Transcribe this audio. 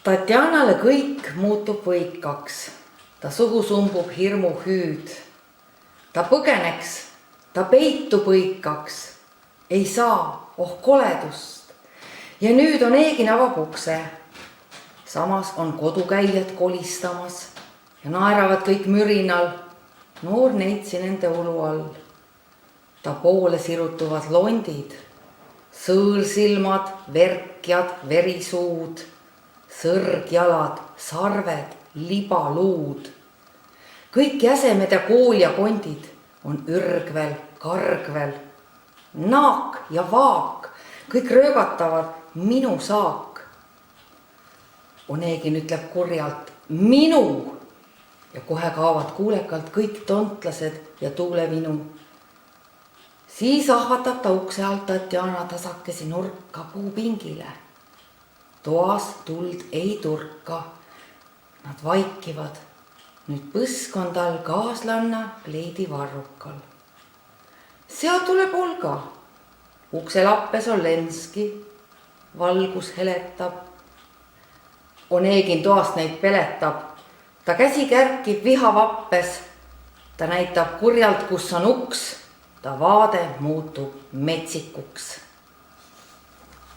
Tatjanale kõik muutub võikaks, ta suhu sumbub hirmu hüüd. Ta põgeneks, ta peitu põikaks, ei saa, oh koledust. Ja nüüd on Eegin avab ukse. Samas on kodukäijad kolistamas ja naeravad kõik mürinal. Noor neitsi nende ulu all. Ta poole sirutuvad londid, sõõrsilmad, verkjad, verisuud, sõrgjalad, sarved, libaluud. Kõik jäsemed ja kool ja kondid on ürgvel, kargvel. Naak ja vaak, kõik röögatavad minu saak. Onegin ütleb kurjalt minu ja kohe kaavad kuulekalt kõik tontlased ja tuulevinu. Siis ahvatab ta ukse alt Tatjana tasakesi nurka puupingile. Toas tuld ei turka. Nad vaikivad. Nüüd põsk on tal kaaslanna kleidi varrukal. Sealt tuleb Olga. Ukse lappes on Lenski. Valgus heletab. Onegin toast neid peletab. Ta käsi kärkib vihavappes. Ta näitab kurjalt, kus on uks. Ta vaade muutub metsikuks.